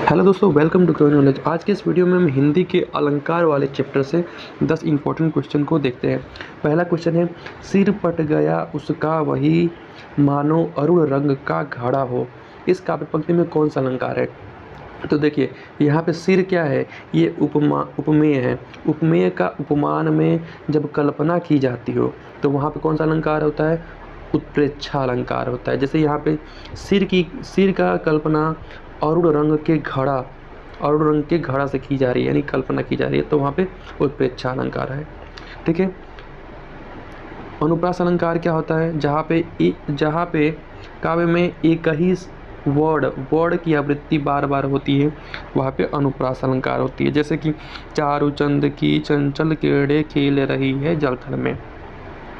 Hello दोस्तों, welcome to growing knowledge. आज के इस वीडियो में हम हिंदी के अलंकार वाले चैप्टर से 10 इंपॉर्टेंट क्वेश्चन को देखते हैं। पहला क्वेश्चन है, सिर पट गया उसका वही मानो अरुण रंग का घड़ा हो। इस काव्य पंक्ति में कौन सा अलंकार है? तो देखिए, यहाँ पे सिर क्या है, ये उपमेय है। उपमेय का उपमान में जब कल्पना की जाती हो तो वहाँ पे कौन सा अलंकार होता है? उत्प्रेक्षा अलंकार होता है। जैसे यहाँ पे सिर का कल्पना अरुण रंग के घड़ा से की जा रही है, यानी कल्पना की जा रही है, तो वहाँ पे उत्प्रेक्षा अलंकार है। ठीक है। अनुप्रास अलंकार क्या होता है? जहाँ पे काव्य में एक ही वर्ड की आवृत्ति बार बार होती है, वहाँ पे अनुप्रास अलंकार होती है। जैसे कि चारुचंद की चंचल किरणें खेल रही है जलथल में।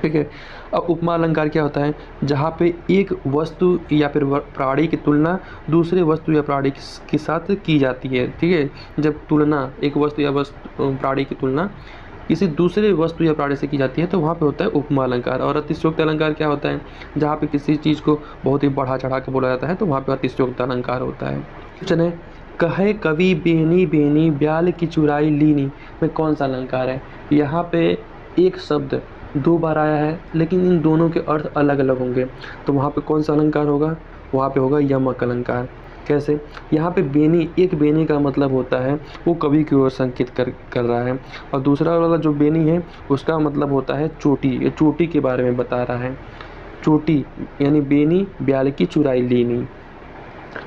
ठीक है। अब उपमा अलंकार क्या होता है? जहाँ पे एक वस्तु या फिर प्राणी की तुलना दूसरे वस्तु या प्राणी के साथ की जाती है। ठीक है। जब तुलना एक वस्तु या प्राणी की तुलना किसी दूसरे वस्तु या प्राणी से की जाती है तो वहाँ पे होता है उपमा अलंकार। और अतिशयोक्ति अलंकार क्या होता है? जहाँ पे किसी चीज़ को बहुत ही बढ़ा चढ़ा के बोला जाता है तो वहाँ पे अतिशयोक्ति अलंकार होता है। क्वेश्चन है, कहे कवि बेनी बेनी ब्याल की चुराई लीनी में कौन सा अलंकार है? यहाँ पे एक शब्द दो बार आया है लेकिन इन दोनों के अर्थ अलग अलग होंगे, तो वहाँ पे कौन सा अलंकार होगा? वहाँ पे होगा यमक अलंकार। कैसे? यहाँ पे बेनी, एक बेनी का मतलब होता है वो कवि की ओर संकेत कर रहा है, और दूसरा वाला जो बेनी है उसका मतलब होता है चोटी, ये चोटी के बारे में बता रहा है। चोटी यानी बेनी ब्याल की चुराई लीनी।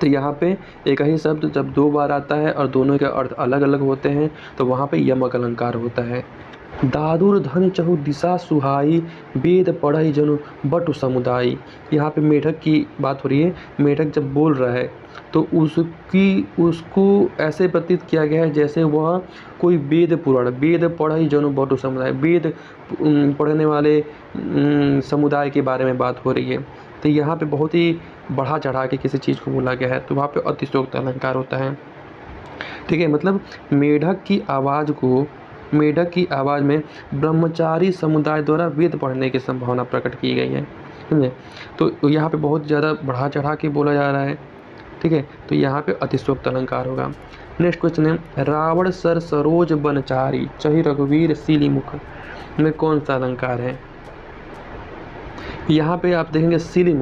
तो यहाँ पे एक ही शब्द जब दो बार आता है और दोनों के अर्थ अलग अलग होते हैं तो वहाँ पे यमक अलंकार होता है। दादुर धन चहु दिशा सुहाई वेद पढ़ई जनु बटु समुदाय। यहाँ पे मेढक की बात हो रही है। मेढक जब बोल रहा है तो उसको ऐसे प्रतीत किया गया है जैसे वह कोई वेद पढ़ई जनु बटु समुदाय, वेद पढ़ने वाले समुदाय के बारे में बात हो रही है। तो यहाँ पे बहुत ही बढ़ा चढ़ा के किसी चीज़ को बोला गया है तो वहाँ पे अतिशयोक्ति अलंकार होता है। ठीक है। मतलब मेढक की आवाज़ में ब्रह्मचारी समुदाय द्वारा वेद पढ़ने की संभावना प्रकट की गई है। समझे? तो यहाँ पे बहुत ज़्यादा बढ़ा चढ़ा के बोला जा रहा है। ठीक है। तो यहाँ पे अतिशयोक्ति अलंकार होगा। नेक्स्ट क्वेश्चन है, रावण सर सरोज बनचारी चहि रघुवीर सीली मुख में कौन सा अलंकार है? यहाँ पे आप देखेंगे सीली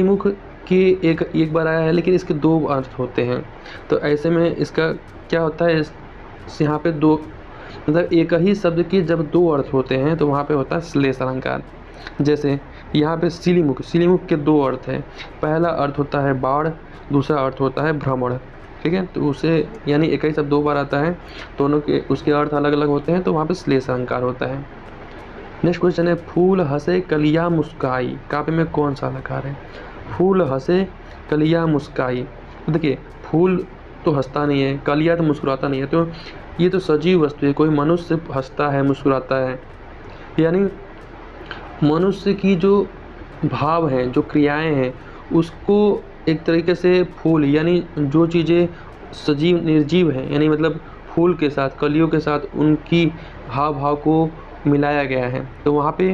मुख के एक बार आया है लेकिन इसके दो अर्थ होते हैं। तो ऐसे में इसका क्या होता है? यहाँ पे दो, मतलब एक ही शब्द के जब दो अर्थ होते हैं तो वहाँ पे होता है श्लेष अलंकार। जैसे यहाँ पे सीलीमुख के दो अर्थ हैं। पहला अर्थ होता है बाढ़, दूसरा अर्थ होता है भ्रमण। ठीक है। तो उसे यानी एक ही शब्द दो बार आता है, दोनों के उसके अर्थ अलग अलग होते हैं तो वहाँ पे श्लेष अलंकार होता है। नेक्स्ट क्वेश्चन है, फूल हंसे कलिया मुस्काई काव्य में कौन सा अलंकार है? फूल हंसे कलिया मुस्काई। देखिए, फूल तो हंसता नहीं है, कलिया तो मुस्कुराता नहीं है, तो ये तो सजीव वस्तु है। कोई मनुष्य हंसता है, मुस्कुराता है, यानी मनुष्य की जो भाव हैं, जो क्रियाएं हैं, उसको एक तरीके से फूल यानी जो चीज़ें सजीव निर्जीव हैं, यानी मतलब फूल के साथ, कलियों के साथ उनकी हाव भाव को मिलाया गया है। तो वहाँ पे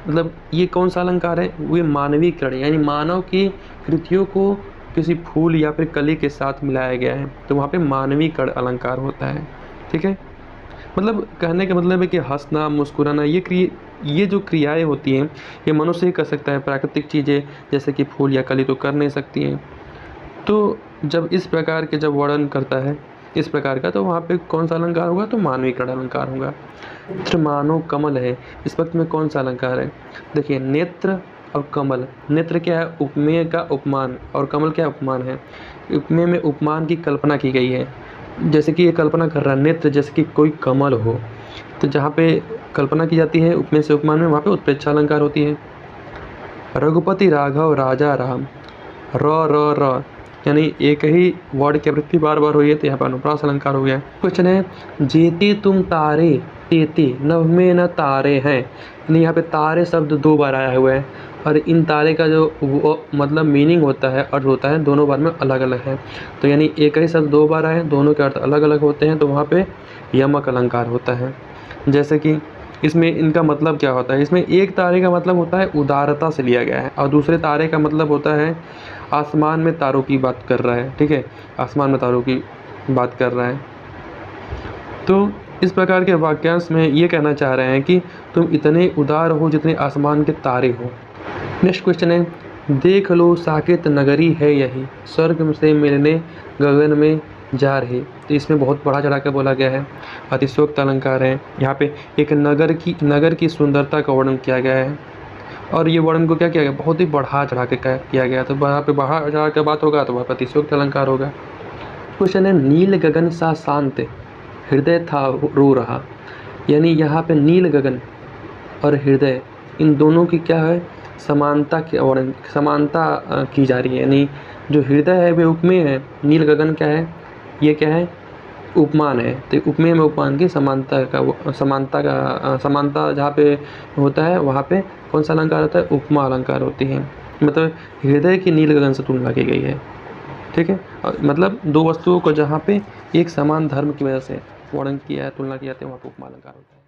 मतलब ये कौन सा अलंकार है? वो मानवीकरण, यानी मानव की कृतियों को किसी फूल या फिर कली के साथ मिलाया गया है, तो वहाँ पे मानवीकरण अलंकार होता है। ठीक है। मतलब कहने का मतलब है कि हंसना, मुस्कुराना, ये जो क्रियाएं होती हैं ये मनुष्य ही कर सकता है। प्राकृतिक चीज़ें जैसे कि फूल या कली तो कर नहीं सकती हैं। तो जब इस प्रकार के जब वर्णन करता है इस प्रकार का, तो वहाँ पे कौन सा अलंकार होगा? तो मानवीकरण अलंकार होगा। नेत्र मानो कमल है, इस वक्त में कौन सा अलंकार है? देखिए, नेत्र और कमल, नेत्र क्या है? उपमेय का उपमान, और कमल क्या उपमान है? उपमेय में उपमान की कल्पना की गई है। जैसे कि ये कल्पना कर रहा है नेत्र जैसे कि कोई कमल हो, तो जहाँ पे कल्पना की जाती है उपमेय से उपमान में, वहाँ पे उत्प्रेक्षा अलंकार होती है। रघुपति राघव राजा राम, र यानी एक ही वर्ड की आवृत्ति बार बार हुई है तो यहाँ पर अनुप्रास अलंकार हो गया। क्वेश्चन है, जेते तुम तारे तेते नभ में न तारे हैं, यानी यहाँ पे तारे शब्द दो बार आया हुआ है और इन तारे का जो मतलब मीनिंग होता है, अर्थ होता है, दोनों बार में अलग अलग है। तो यानी एक ही शब्द दो बार आए, दोनों के अर्थ अलग अलग होते हैं, तो वहाँ पे यमक अलंकार होता है। जैसे कि इसमें इनका मतलब क्या होता है? इसमें एक तारे का मतलब होता है उदारता से लिया गया है, और दूसरे तारे का मतलब होता है आसमान में तारों की बात कर रहा है, ठीक है, आसमान में तारों की बात कर रहा है। तो इस प्रकार के वाक्यांश में ये कहना चाह रहे हैं कि तुम इतने उदार हो जितने आसमान के तारे हो। नेक्स्ट क्वेश्चन है, देख लो साकेत नगरी है यही, स्वर्ग से मिलने गगन में जा रहे। तो इसमें बहुत बढ़ा चढ़ा कर बोला गया है, अतिशयोक्त अलंकार है। यहाँ पे एक नगर की सुंदरता का वर्णन किया गया है, और ये वर्णन को क्या किया गया, बहुत ही बढ़ा चढ़ा के किया गया। तो वहाँ पे बढ़ा चढ़ा के बात होगा तो वहाँ पर अतिशयोक्त अलंकार होगा। क्वेश्चन है, नील गगन सा शांत हृदय था रो रहा। यानी यहाँ पे नील गगन और हृदय, इन दोनों की क्या है, समानता की जा रही है। यानी जो हृदय है वे उपमेय है, नील गगन क्या है, ये क्या है, उपमान है। तो उपमेय में उपमान की समानता जहाँ पे होता है वहाँ पे कौन सा अलंकार होता है, उपमा अलंकार होती है। मतलब हृदय की नील गगन से तुलना की गई है, ठीक है। मतलब दो वस्तुओं को जहाँ पे एक समान धर्म की वजह से वर्णन किया है, तुलना किया जाती है, वहाँ पे उपमा अलंकार होता है।